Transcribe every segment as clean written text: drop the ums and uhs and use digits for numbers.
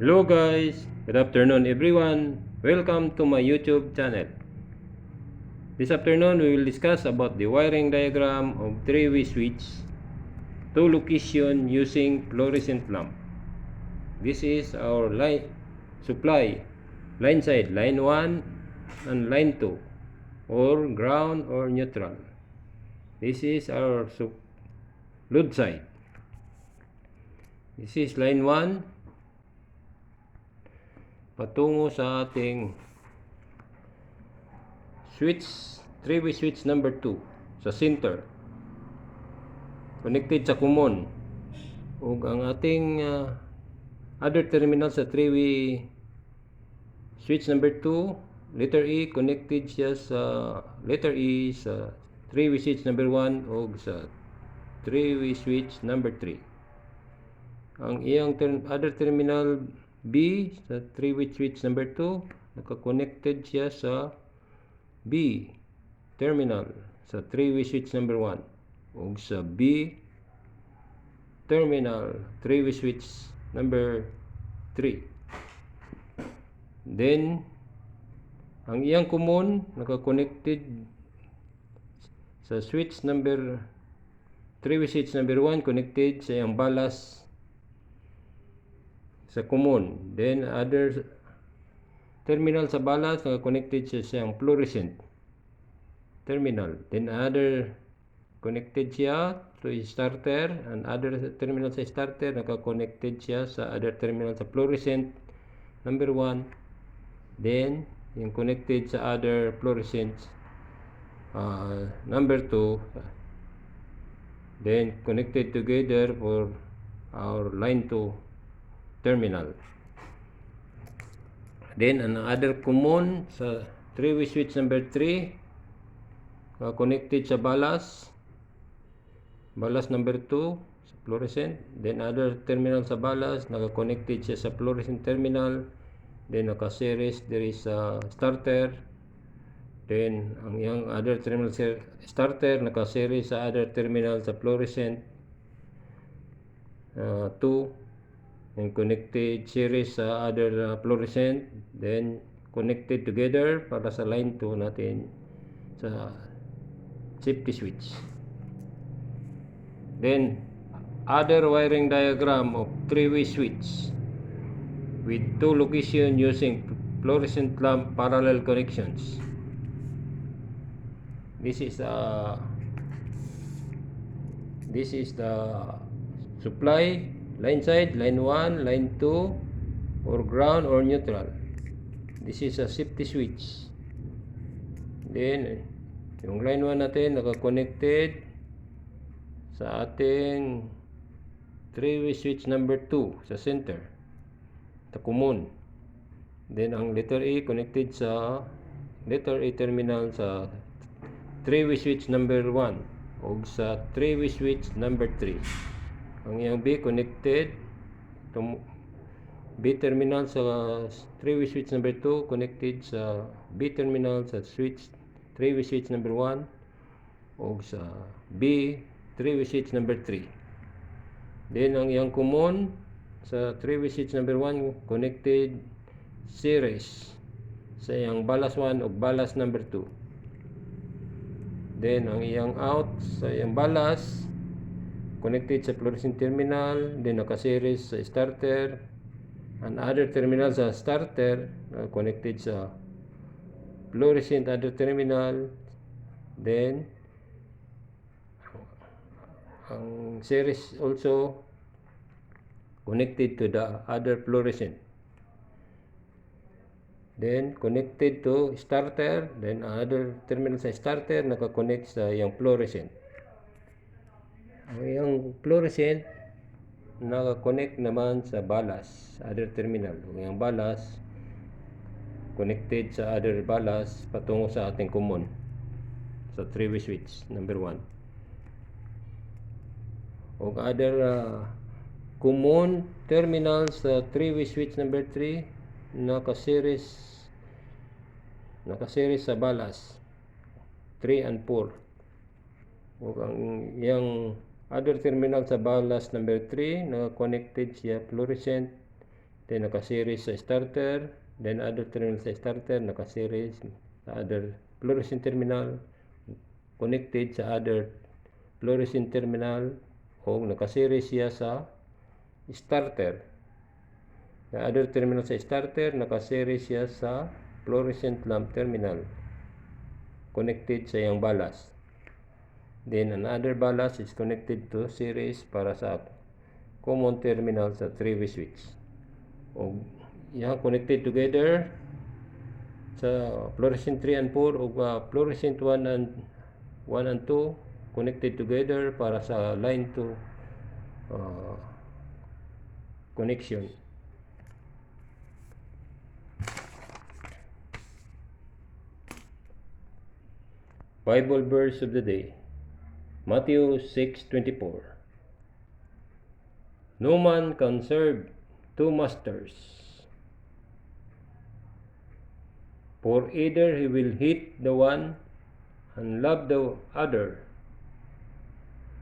Hello guys, good afternoon everyone. Welcome to my YouTube channel. This afternoon we will discuss about the wiring diagram of three-way switch to location using fluorescent lamp. This is our line supply, line side, line 1 and line 2, or ground or neutral. This is our load side. This is line 1 patungo sa ating switch, three-way switch number 2 sa center, connected sa common, ug ang ating other terminal sa three-way switch number 2, letter E, connected siya sa letter E sa three-way switch number 1 ug sa three-way switch number 3. Ang iyang other terminal B sa three-way switch number 2, naka-connected siya sa B terminal sa three-way switch number 1 ug sa B terminal three-way switch number 3. Then ang iyang common naka-connected sa switch number three-way switch number 1, connected sa iyang balas sa common. Then other terminal sa balas naka-connected siya sa iyang fluorescent terminal. Then other connected siya to starter, and other terminal sa starter naka-connected siya sa other terminal sa fluorescent number 1. Then yung connected sa other fluorescent number 2. Then connected together for our line 2 terminal. Then another common sa three-way switch number 3, connected sa balas number 2 sa fluorescent. Then other terminal sa balas naka-connected siya sa fluorescent terminal. Then naka-series there is a starter. Then ang iyang other terminal sa starter naka-series sa other terminal sa fluorescent 2, and connected series sa other fluorescent, then connected together para sa line 2 natin sa safety switch. Then other wiring diagram of three-way switch with two location using fluorescent lamp parallel connections. This is the supply, line side, line 1, line 2, or ground or neutral. This is a safety switch. Then yung line 1 natin naka-connected sa ating three-way switch number 2 sa center, sa common. Then ang letter A connected sa letter A terminal sa three-way switch number 1 o sa three-way switch number 3. Ang iyang B connected to B terminal sa three-way switch number 2, connected sa B terminal sa three-way switch number 1 o sa B three-way switch number 3. Then ang iyang common sa three-way switch number 1, connected series sa iyang balas 1 o balas number 2. Then ang iyang out sa iyang balas connected sa fluorescent terminal, then naka-series sa starter, and other terminal sa starter connected sa fluorescent other terminal. Then ang series also connected to the other fluorescent. Then connected to starter, then other terminal sa starter naka-connect sa yung fluorescent. Ang yung fluorescent naka-connect naman sa balas, other terminal. Yung balas connected sa other balas patungo sa ating common sa three-way switch number 1. O other common terminal sa three-way switch number 3 naka-series sa balas 3 and 4. O ang yung other terminal sa balas number 3 na connected siya fluorescent Then naka-series sa starter, then other terminal sa starter, naka-series sa other fluorescent terminal, connected sa other fluorescent terminal, o naka-series siya sa starter. Sa other terminal sa starter, naka-series siya sa fluorescent lamp terminal, connected sa iyang balas. Then another balas is connected to series para sa common terminal sa 3-way switch. O yan connected together sa fluorescent 3 and 4 o fluorescent 1 and 2 connected together para sa line 2 connection. Bible verse of the day, Matthew 6:24. No man can serve two masters, for either he will hate the one and love the other,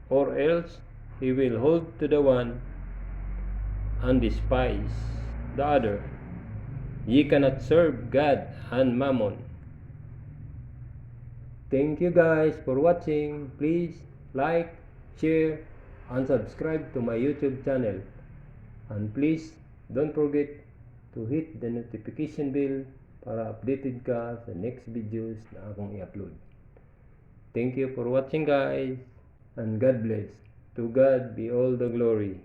or else he will hold to the one and despise the other. Ye cannot serve God and Mammon. Thank you guys for watching. Please like, share, and subscribe to my YouTube channel. And please don't forget to hit the notification bell para updated ka sa next videos na akong i-upload. Thank you for watching guys, and God bless. To God be all the glory.